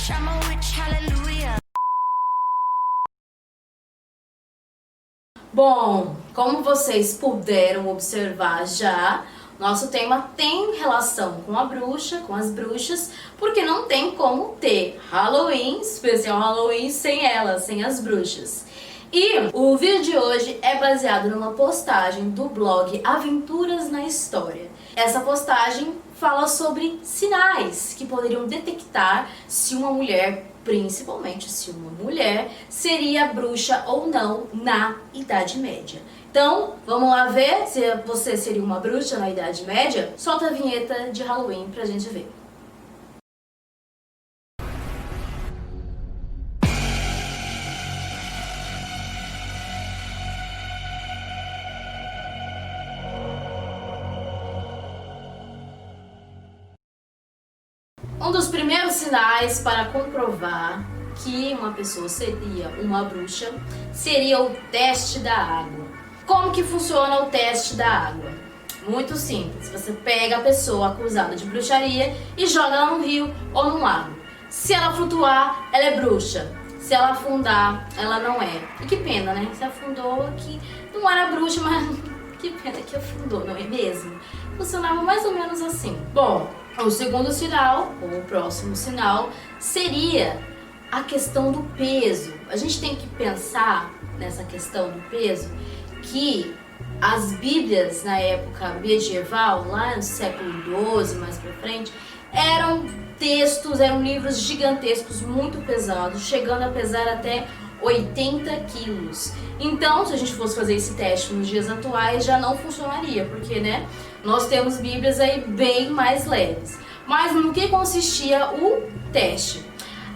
I'm a witch, hallelujah. Bom, como vocês puderam observar já, nosso tema tem relação com a bruxa, com as bruxas, porque não tem como ter Halloween, especial Halloween, sem elas, sem as bruxas. E o vídeo de hoje é baseado numa postagem do blog Aventuras na História. Essa postagem fala sobre sinais que poderiam detectar se uma mulher, principalmente se uma mulher, seria bruxa ou não na Idade Média. Então, vamos lá ver se você seria uma bruxa na Idade Média? Solta a vinheta de Halloween pra gente ver. Um dos primeiros sinais para comprovar que uma pessoa seria uma bruxa seria o teste da água. Como que funciona o teste da água? Muito simples. Você pega a pessoa acusada de bruxaria e joga ela no rio ou no lago. Se ela flutuar, ela é bruxa. Se ela afundar, ela não é. E que pena, né? Se afundou, que não era bruxa, mas que pena que afundou, não é mesmo? Funcionava mais ou menos assim. Bom, o segundo sinal, ou o próximo sinal, seria a questão do peso. A gente tem que pensar nessa questão do peso que as bíblias na época medieval, lá no século XII, mais pra frente, eram textos, eram livros gigantescos, muito pesados, chegando a pesar até 80 quilos. Então, se a gente fosse fazer esse teste nos dias atuais, já não funcionaria, porque, né, nós temos bíblias aí bem mais leves. Mas no que consistia o teste?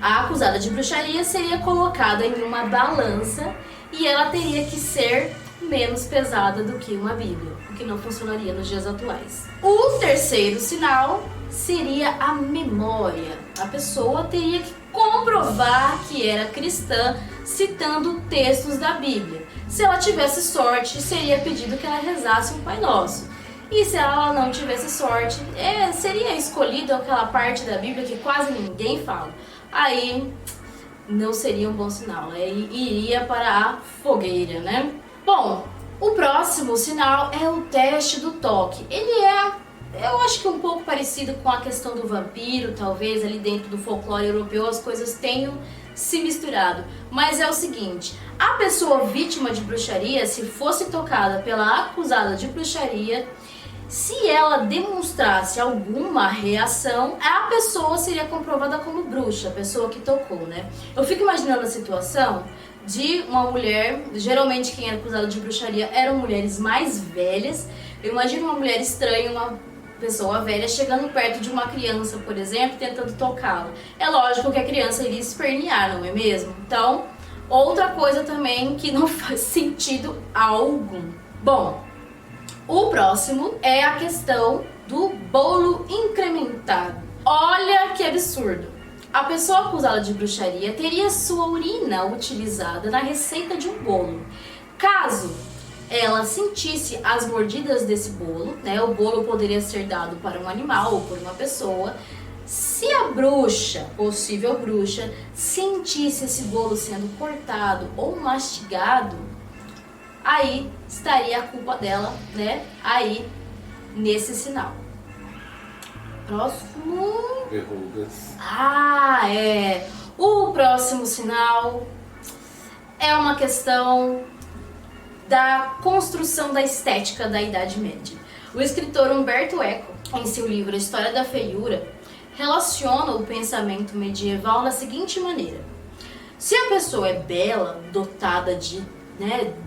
A acusada de bruxaria seria colocada em uma balança e ela teria que ser menos pesada do que uma bíblia, o que não funcionaria nos dias atuais. O terceiro sinal seria a memória. A pessoa teria que comprovar que era cristã citando textos da Bíblia. Se ela tivesse sorte, seria pedido que ela rezasse o Pai Nosso. E se ela não tivesse sorte, seria escolhido aquela parte da Bíblia que quase ninguém fala. Aí não seria um bom sinal, iria para a fogueira, né? Bom, o próximo sinal é o teste do toque. Ele eu acho que um pouco parecido com a questão do vampiro, talvez ali dentro do folclore europeu as coisas tenham se misturado. Mas é o seguinte, a pessoa vítima de bruxaria, se fosse tocada pela acusada de bruxaria, se ela demonstrasse alguma reação, a pessoa seria comprovada como bruxa, a pessoa que tocou, né? Eu fico imaginando a situação de uma mulher, geralmente quem era acusada de bruxaria eram mulheres mais velhas. Eu imagino uma mulher estranha, uma pessoa velha chegando perto de uma criança, por exemplo, tentando tocá-la. É lógico que a criança iria espernear, não é mesmo? Então, outra coisa também que não faz sentido algum. Bom, o próximo é a questão do bolo incrementado. Olha que absurdo! A pessoa acusada de bruxaria teria sua urina utilizada na receita de um bolo. Caso ela sentisse as mordidas desse bolo, né, o bolo poderia ser dado para um animal ou por uma pessoa. Se a bruxa, possível bruxa, sentisse esse bolo sendo cortado ou mastigado, aí estaria a culpa dela, né, aí nesse sinal. Próximo. Verrugas. O próximo sinal é uma questão da construção da estética da Idade Média. O escritor Umberto Eco, em seu livro A História da Feiura, relaciona o pensamento medieval da seguinte maneira: se a pessoa é bela, dotada de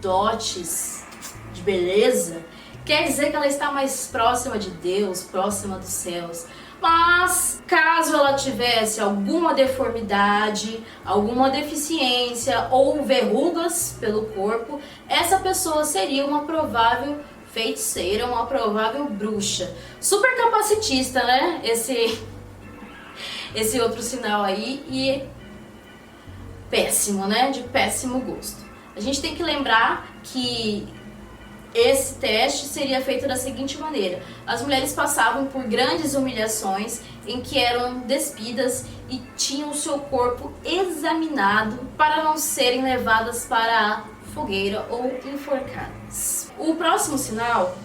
dotes de beleza, quer dizer que ela está mais próxima de Deus, próxima dos céus. Mas caso ela tivesse alguma deformidade, alguma deficiência ou verrugas pelo corpo, essa pessoa seria uma provável feiticeira, uma provável bruxa. Super capacitista, né? Esse outro sinal aí, e péssimo, né? De péssimo gosto. A gente tem que lembrar que esse teste seria feito da seguinte maneira: as mulheres passavam por grandes humilhações em que eram despidas e tinham o seu corpo examinado para não serem levadas para a fogueira ou enforcadas. O próximo sinal,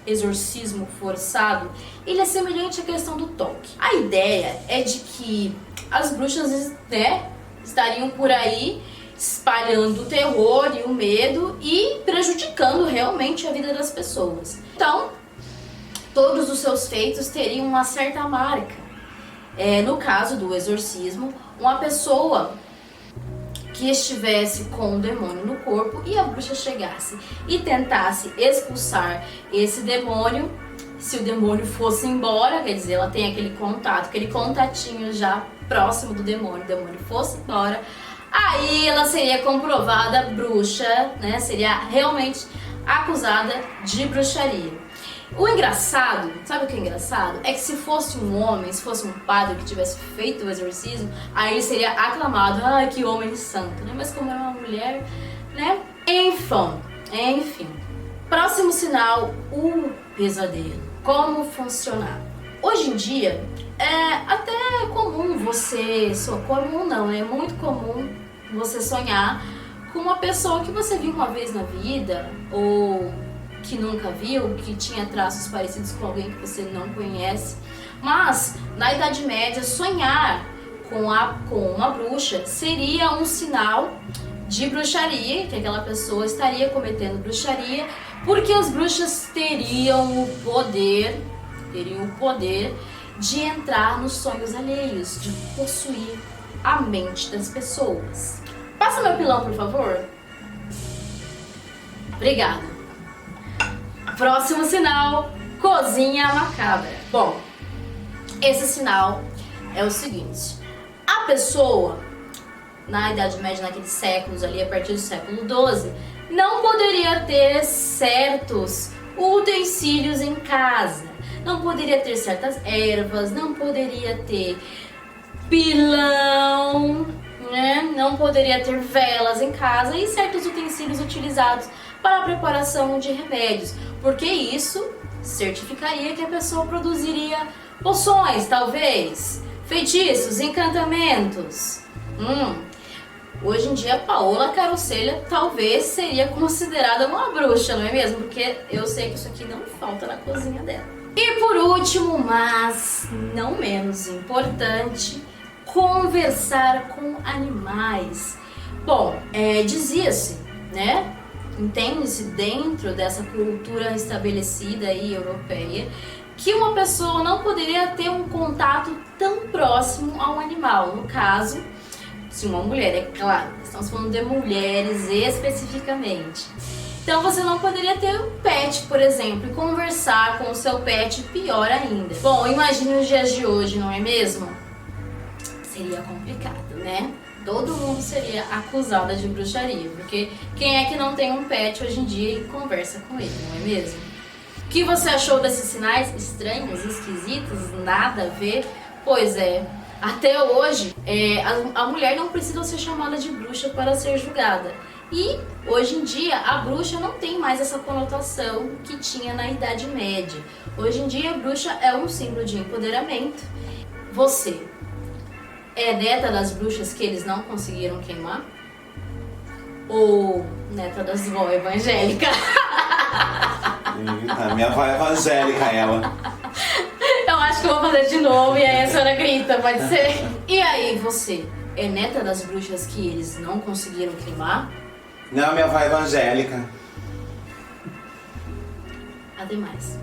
exorcismo forçado, ele é semelhante à questão do toque. A ideia é de que as bruxas, né, estariam por aí espalhando o terror e o medo e prejudicando realmente a vida das pessoas. Então, todos os seus feitos teriam uma certa marca. No caso do exorcismo, uma pessoa que estivesse com um demônio no corpo e a bruxa chegasse e tentasse expulsar esse demônio, se o demônio fosse embora, quer dizer, ela tem aquele contato, aquele contatinho já próximo do demônio, o demônio fosse embora, aí ela seria comprovada bruxa, né? Seria realmente acusada de bruxaria. O engraçado, sabe o que é engraçado? É que se fosse um homem, se fosse um padre que tivesse feito o exorcismo, aí ele seria aclamado, ai, que homem santo, né? Mas como era uma mulher, né? Enfim. Próximo sinal, o pesadelo. Como funcionar? Hoje em dia, é até comum você... Comum não, é muito comum você sonhar com uma pessoa que você viu uma vez na vida, ou que nunca viu, que tinha traços parecidos com alguém que você não conhece. Mas, na Idade Média, sonhar com uma bruxa seria um sinal de bruxaria, que aquela pessoa estaria cometendo bruxaria, porque as bruxas teriam o poder de entrar nos sonhos alheios, de possuir a mente das pessoas. Passa meu pilão, por favor. Obrigada. Próximo sinal, cozinha macabra. Bom, esse sinal é o seguinte: a pessoa, na Idade Média, naqueles séculos ali, a partir do século XII, não poderia ter certos utensílios em casa, não poderia ter certas ervas, não poderia ter pilão, né? Não poderia ter velas em casa e certos utensílios utilizados para a preparação de remédios, porque isso certificaria que a pessoa produziria poções, talvez, feitiços, encantamentos. Hoje em dia, Paola Carosselha talvez seria considerada uma bruxa, não é mesmo? Porque eu sei que isso aqui não falta na cozinha dela. E por último, mas não menos importante, conversar com animais. Bom, dizia-se, né? Entende-se dentro dessa cultura estabelecida aí europeia que uma pessoa não poderia ter um contato tão próximo a um animal. No caso, se uma mulher, é claro, estamos falando de mulheres especificamente. Então você não poderia ter um pet, por exemplo, e conversar com o seu pet, pior ainda. Bom, imagine os dias de hoje, não é mesmo? Seria complicado, né? Todo mundo seria acusada de bruxaria, porque quem é que não tem um pet hoje em dia e conversa com ele, não é mesmo? O que você achou desses sinais estranhos, esquisitos, nada a ver? Pois é, até hoje a mulher não precisa ser chamada de bruxa para ser julgada. E hoje em dia a bruxa não tem mais essa conotação que tinha na Idade Média. Hoje em dia a bruxa é um símbolo de empoderamento. Você é neta das bruxas que eles não conseguiram queimar? Ou neta das vó evangélicas? A minha avó é evangélica, ela. Eu acho que eu vou fazer de novo e aí a senhora grita, pode ser? E aí, você é neta das bruxas que eles não conseguiram queimar? Não, minha avó é evangélica. Ademais.